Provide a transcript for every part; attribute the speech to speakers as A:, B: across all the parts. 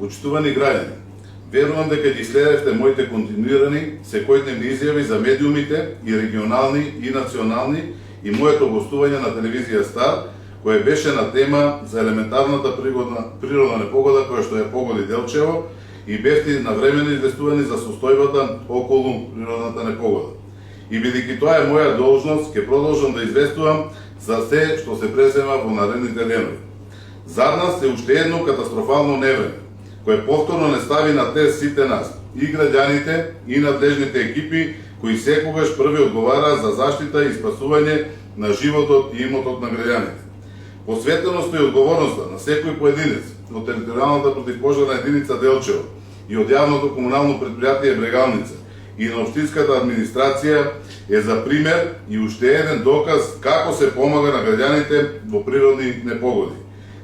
A: Почитувани граѓани, верувам дека ги следевте моите континуирани секојдневни изјави за медиумите и регионални и национални и моето гостување на телевизија Стар, кое беше на тема за елементарната природна непогода која што ја погоди Делчево и бевте навремено известувани за состојбата околу природната непогода. И бидејќи тоа е моја должност, ќе продолжам да известувам за се што се презема во наредните денови. Зад нас е уште едно катастрофално невреме, кое повторно не стави на тест сите нас, и граѓаните, и надлежните екипи, кои секогаш први одговараат за заштита и спасување на животот и имотот на граѓаните. Посветеноста и одговорноста на секој поединец од територијалната противпожарна единица Делчево и од јавното комунално предпријатие Брегалница и на општинската администрација е за пример и уште еден доказ како се помага на граѓаните во природни непогоди.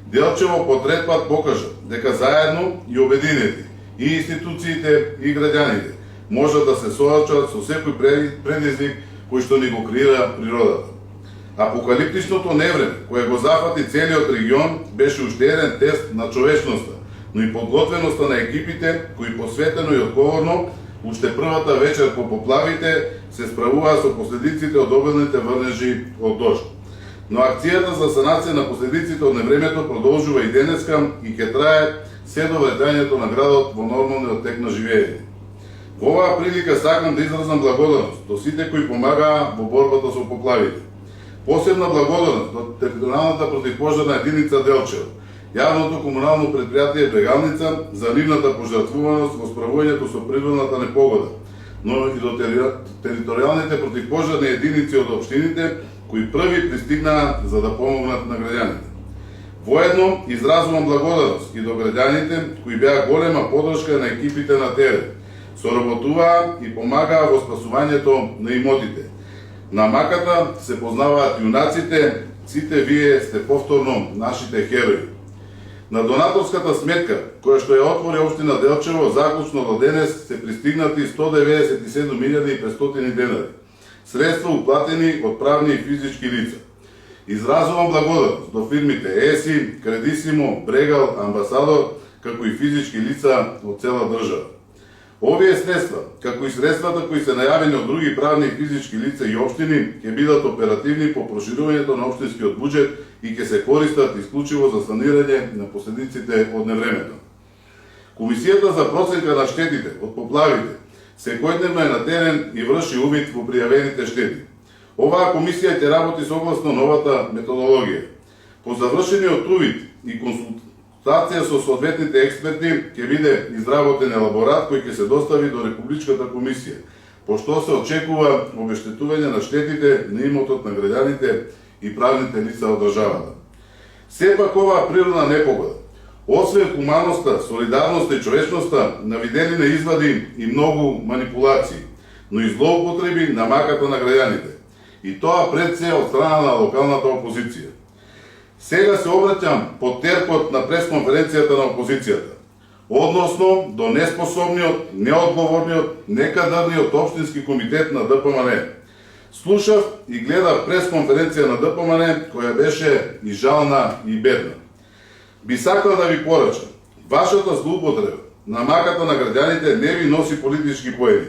A: Делчево по трет пат покажа дека заедно и обединети и институциите и граѓаните можат да се соочат со секој предизвик кој што ни го креира природата. Апокалиптичното невреме, кое го зафати целиот регион, беше уште еден тест на човечноста, но и подготвеноста на екипите, кои посветено и одговорно, уште првата вечер по поплавите, се справуваа со последиците од обилните врнежи од дожд. Но акцијата за санација на последиците од невремето продолжува и денеска и ќе трае се до враќањето на градот во нормалниот тек на живење. Во оваа прилика сакам да изразам благодарност до сите кои помагаа во борбата со поплавите. Посебна благодарност до територијалната противпожарна единица Делчево, јавното комунално предпријатие Брегалница за нивната пожртвуваност во справувањето со природната непогода, но и до територијалните противпожарни единици од општините кои први пристигнаа за да помогнат на граѓаните. Воедно изразувам благодарност и до граѓаните кои беа голема поддршка на екипите на терен, соработуваа и помагаа во спасувањето на имотите. На маката се познаваат јунаците, сите вие сте повторно нашите херои. На донаторската сметка, која што ја отвори општина Делчево, заклучно до денес се пристигнати 197.500 денари. Средства уплатени од правни и физички лица. Изразувам благодарност до фирмите ЕСИ, Кредисимо, Брегал, Амбасадор, како и физички лица од цела држава. Овие средства, како и средствата кои се најавени од други правни и физички лица и општини, ќе бидат оперативни по проширувањето на општинскиот буџет и ќе се користат исклучиво за санирање на последиците од невремето. Комисијата за проценка на штетите од поплавите секојдневно е на терен и врши увид во пријавените штети. Оваа комисија ќе работи согласно новата методологија. По завршениот увид и консултација со соодветните експерти ќе биде изработен елаборат кој ќе се достави до Републичката комисија, пошто се очекува обештетување на штетите на имотот на граѓаните и правните лица од државата. Сепак оваа природна непогода, освен хуманоста, солидарноста и човечноста, навидени на извади и многу манипулации, но и злоупотреби на маката на граѓаните. И тоа пред се од страна на локалната опозиција. Сега се обраќам под терпот на пресконференцијата на опозицијата, односно до неспособниот, неодговорниот, некадарниот општински комитет на ДПМН. Слушав и гледав пресконференција на ДПМН, која беше и жална и бедна. Би сакал да ви порачам, вашата злоупотреба на маката на граѓаните не ви носи политички поени,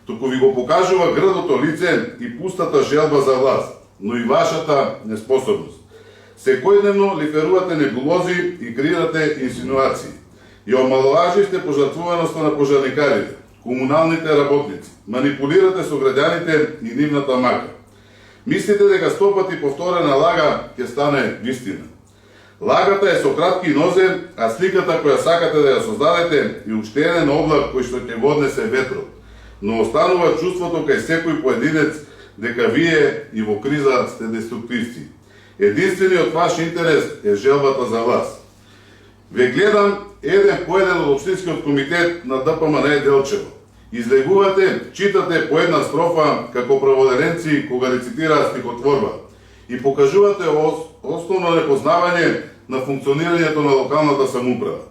A: туку ви го покажува грдото лице и пустата желба за власт, но и вашата неспособност. Секојдневно лиферувате небулози и креирате инсинуации. Ја омаловаживте пожртвуваноста на пожарникарите, комуналните работници, манипулирате со граѓаните и нивната мака. Мислите дека 100 пати повторена лага ќе стане вистина. Лагата е со кратки нозе, а сликата која сакате да ја создадете е уште еден облак кој што ќе го однесе ветрот. Но останува чувството кај секој поединец дека вие и во криза сте деструктивци. Единствениот ваш интерес е желбата за власт. Ве гледам еден по еден од општинскиот комитет на ДПМН Делчево. Излегувате, читате по една строфа како праводеренци кога рецитираат стихотворба и покажувате основно непознавање на функционирањето на локалната самоуправа.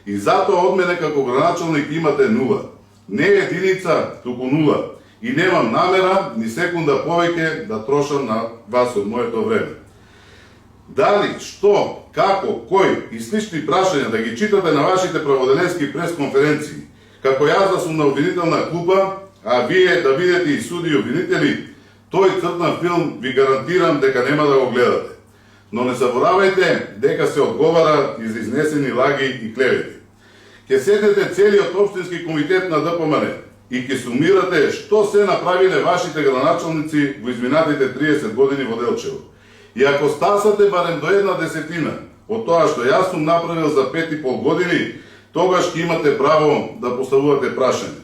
A: И затоа од мене како граначалник имате нула. Не единица, туку нула. И немам намера ни секунда повеќе да трошам на вас од моето време. Дали, што, како, кој и слични прашања да ги читате на вашите праводеленски пресконференции, како јас да сум на обвинителна клупа, а вие да видите и суди и обвинители, тој цртан филм ви гарантирам дека нема да го гледате. Но не заборавајте дека се одговара и за изнесени лаги и клевети. Ке седнете целиот општински комитет на ДПМН и ке сумирате што се направиле вашите градоначалници во изминатите 30 години во Делчево. И ако стасате барем до 1/10 од тоа што јас сум направил за 5,5 години, тогаш ќе имате право да поставувате прашање.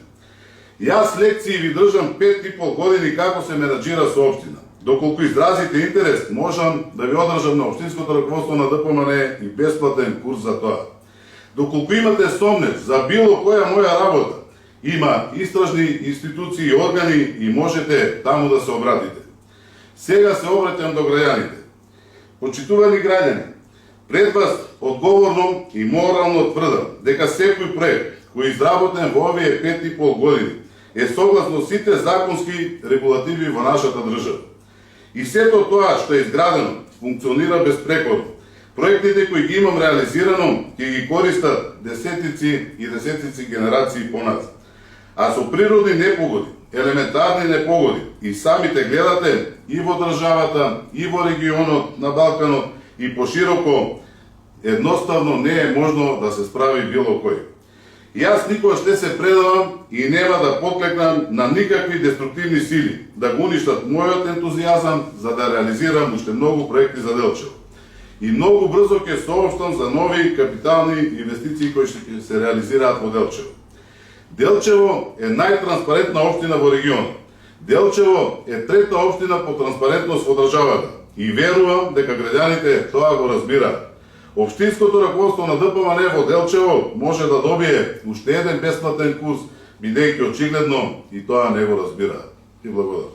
A: Јас лекции ви држам 5,5 години како се менаџира со општина. Доколку изразите интерес, можам да ви одржам на општинското раководство на ДПМН и бесплатен курс за тоа. Доколку имате сомнеж за било која моја работа, има истражни институции и органи и можете таму да се обратите. Сега се обраќам до граѓаните. Почитувани граѓани, пред вас одговорно и морално тврдам дека секој проект кој е изработен во овие 5,5 години е согласно сите законски регулативи во нашата држава. И сето тоа што е изградено функционира безпрекорно. Проектите кои ги имам реализирано ќе ги користат десетици и десетици генерации понатаму. А со природни непогоди, елементарни непогоди и самите гледате и во државата, и во регионот на Балканот и пошироко, едноставно не е можно да се справи било кој. Јас никогаш не се предавам и нема да поклекнам на никакви деструктивни сили да го уништат мојот ентузијазам за да реализирам уште многу проекти за Делчево. И многу брзо ќе соопштам за нови капитални инвестиции кои ќе се реализираат во Делчево. Делчево е најтранспарентна општина во регионот. Делчево е трета општина по транспарентност во државата и верувам дека граѓаните тоа го разбираат. Општинското раководство на ДПМН во Делчево може да добие уште еден бесплатен курс, бидејќи очигледно и тоа не го разбираат. И благодарам.